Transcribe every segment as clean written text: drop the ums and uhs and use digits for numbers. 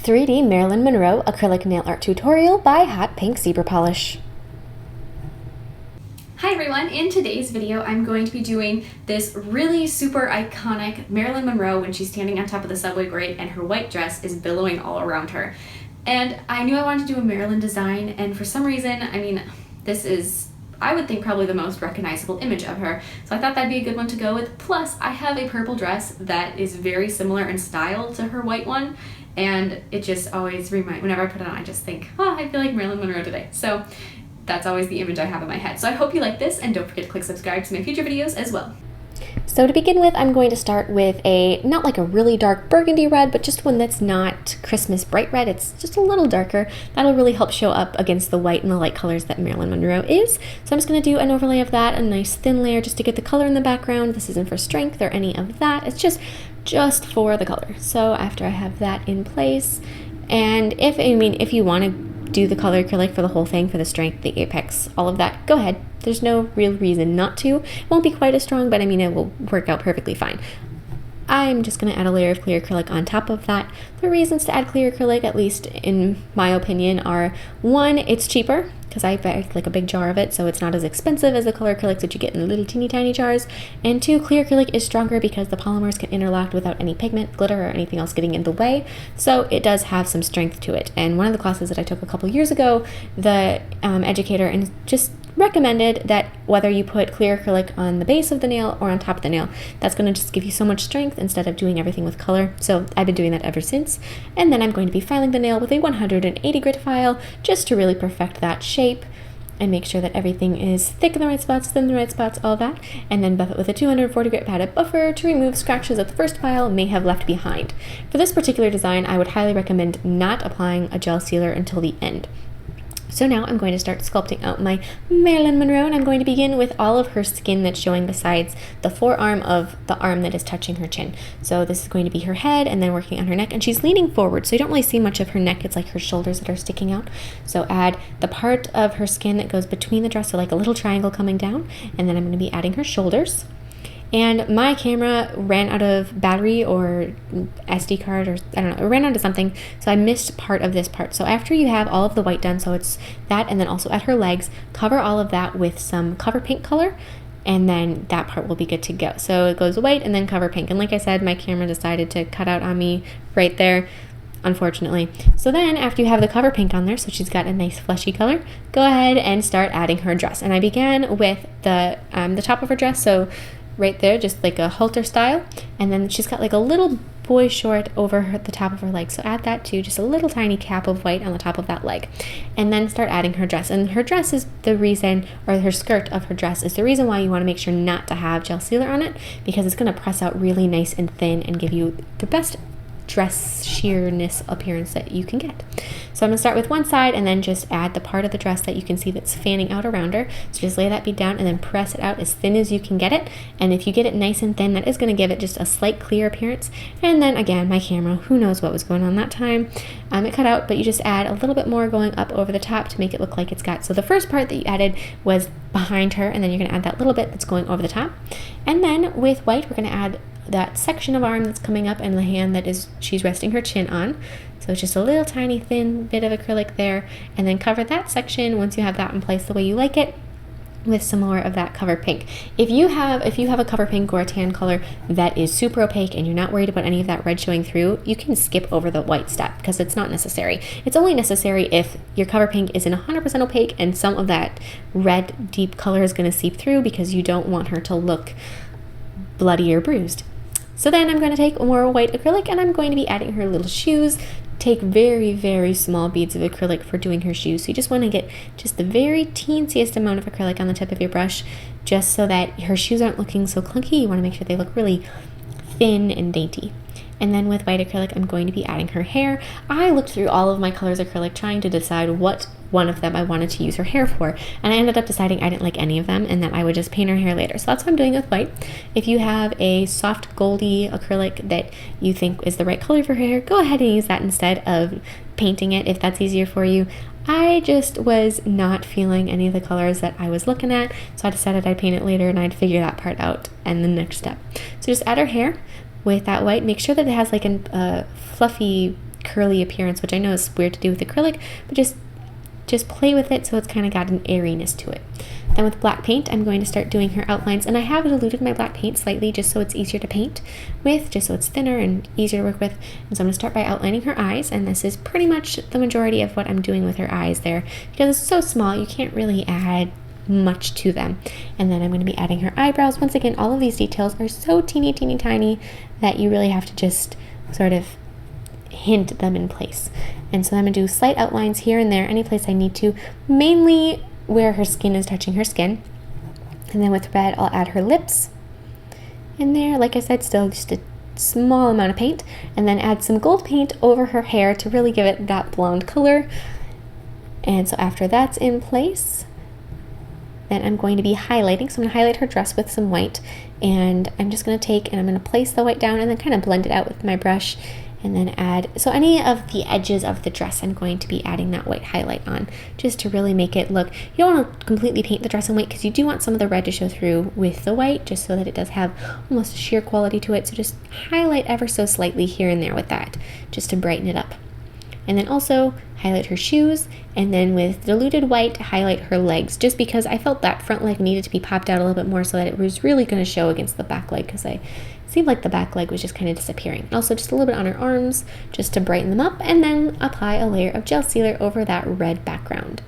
3D Marilyn Monroe Acrylic Nail Art Tutorial by Hotpinkzebrapolish. Hi everyone, in today's video I'm going to be doing this really super iconic Marilyn Monroe when she's standing on top of the subway grate and her white dress is billowing all around her. And I knew I wanted to do a Marilyn design, and for some reason, this is, I would think, probably the most recognizable image of her. So I thought that'd be a good one to go with. Plus, I have a purple dress that is very similar in style to her white one, and it just always reminds, whenever I put it on, I just think, oh, I feel like Marilyn Monroe today. So that's always the image I have in my head. So I hope you like this, and don't forget to click subscribe to my future videos as well. So to begin with, I'm going to start with not like a really dark burgundy red, but just one that's not Christmas bright red. It's just a little darker. That'll really help show up against the white and the light colors that Marilyn Monroe is. So I'm just going to do an overlay of that, a nice thin layer just to get the color in the background. This isn't for strength or any of that. It's just for the color. So after I have that in place, and if you want to do the color acrylic for the whole thing, for the strength, the apex, all of that, go ahead. There's no real reason not to. It won't be quite as strong, but it will work out perfectly fine. I'm just going to add a layer of clear acrylic on top of that. The reasons to add clear acrylic, at least in my opinion, are: one, it's cheaper, because I buy like a big jar of it, so it's not as expensive as the color acrylics that you get in the little teeny tiny jars. And two, clear acrylic is stronger because the polymers can interlock without any pigment, glitter, or anything else getting in the way. So it does have some strength to it. And one of the classes that I took a couple years ago, the educator and just recommended that whether you put clear acrylic on the base of the nail or on top of the nail, that's going to just give you so much strength instead of doing everything with color. So I've been doing that ever since. And then I'm going to be filing the nail with a 180 grit file just to really perfect that shape and make sure that everything is thick in the right spots, thin in the right spots, all that. And then buff it with a 240 grit padded buffer to remove scratches that the first file may have left behind. For this particular design, I would highly recommend not applying a gel sealer until the end. So now I'm going to start sculpting out my Marilyn Monroe, and I'm going to begin with all of her skin that's showing besides the forearm of the arm that is touching her chin. So this is going to be her head, and then working on her neck, and she's leaning forward, so you don't really see much of her neck. It's like her shoulders that are sticking out. So add the part of her skin that goes between the dress, so like a little triangle coming down, and then I'm going to be adding her shoulders. And my camera ran out of battery or SD card, or I don't know, it ran out of something, so I missed part of this part. So after you have all of the white done, so it's that, and then also at her legs, cover all of that with some cover pink color, and then that part will be good to go. So it goes white and then cover pink. And like I said, my camera decided to cut out on me right there, unfortunately. So then after you have the cover pink on there, so she's got a nice fleshy color, go ahead and start adding her dress. And I began with the top of her dress, so right there, just like a halter style, and then she's got like a little boy short over the top of her leg, so add that too, just a little tiny cap of white on the top of that leg, and then start adding her dress. And her dress is the reason, or her skirt of her dress is the reason why you want to make sure not to have gel sealer on it, because it's going to press out really nice and thin and give you the best dress sheerness appearance that you can get. So I'm going to start with one side and then just add the part of the dress that you can see that's fanning out around her. So just lay that bead down and then press it out as thin as you can get it. And if you get it nice and thin, that is going to give it just a slight clear appearance. And then again, my camera, who knows what was going on that time. It cut out, but you just add a little bit more going up over the top to make it look like it's got. So the first part that you added was behind her, and then you're going to add that little bit that's going over the top. And then with white, we're going to add that section of arm that's coming up and the hand that she's resting her chin on. So it's just a little tiny thin bit of acrylic there, and then cover that section once you have that in place the way you like it with some more of that cover pink. If you have a cover pink or a tan color that is super opaque and you're not worried about any of that red showing through, you can skip over the white step because it's not necessary. It's only necessary if your cover pink isn't 100% opaque and some of that red deep color is going to seep through, because you don't want her to look bloody or bruised. So then I'm going to take more white acrylic and I'm going to be adding her little shoes. Take very, very small beads of acrylic for doing her shoes. So you just want to get just the very teensiest amount of acrylic on the tip of your brush, just so that her shoes aren't looking so clunky. You want to make sure they look really thin and dainty. And then with white acrylic, I'm going to be adding her hair. I looked through all of my colors acrylic trying to decide what one of them I wanted to use her hair for, and I ended up deciding I didn't like any of them and that I would just paint her hair later. So that's what I'm doing with white. If you have a soft goldy acrylic that you think is the right color for her hair, go ahead and use that instead of painting it if that's easier for you. I just was not feeling any of the colors that I was looking at, so I decided I'd paint it later and I'd figure that part out and the next step. So just add her hair with that white. Make sure that it has like a fluffy curly appearance, which I know is weird to do with acrylic, but just play with it so it's kind of got an airiness to it. Then with black paint, I'm going to start doing her outlines, and I have diluted my black paint slightly just so it's easier to paint with, just so it's thinner and easier to work with. And so I'm going to start by outlining her eyes, and this is pretty much the majority of what I'm doing with her eyes there, because it's so small you can't really add much to them. And then I'm going to be adding her eyebrows. Once again, all of these details are so teeny tiny that you really have to just sort of hint them in place. And so I'm going to do slight outlines here and there, any place I need to, mainly where her skin is touching her skin. And then with red, I'll add her lips in there. Like I said, still just a small amount of paint, and then add some gold paint over her hair to really give it that blonde color. And so after that's in place, then I'm going to be highlighting. So I'm going to highlight her dress with some white, and I'm just going to take and I'm going to place the white down and then kind of blend it out with my brush. And then add, so any of the edges of the dress, I'm going to be adding that white highlight on, just to really make it look, you don't want to completely paint the dress in white because you do want some of the red to show through with the white, just so that it does have almost a sheer quality to it. So just highlight ever so slightly here and there with that, just to brighten it up. And then also highlight her shoes, and then with diluted white, highlight her legs, just because I felt that front leg needed to be popped out a little bit more so that it was really going to show against the back leg, because I seemed like the back leg was just kind of disappearing. And also just a little bit on her arms, just to brighten them up, and then apply a layer of gel sealer over that red background.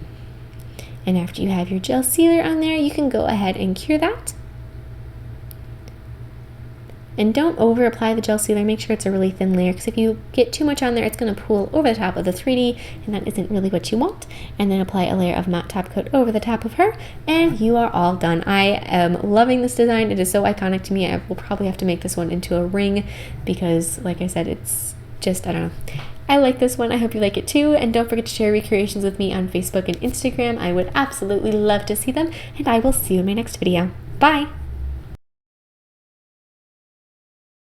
And after you have your gel sealer on there, you can go ahead and cure that. And don't over apply the gel sealer, make sure it's a really thin layer, because if you get too much on there, it's going to pool over the top of the 3D, and that isn't really what you want. And then apply a layer of matte top coat over the top of her, and you are all done. I am loving this design. It is so iconic to me. I will probably have to make this one into a ring, because like I said, it's just, I don't know. I like this one. I hope you like it too. And don't forget to share recreations with me on Facebook and Instagram. I would absolutely love to see them, and I will see you in my next video. Bye!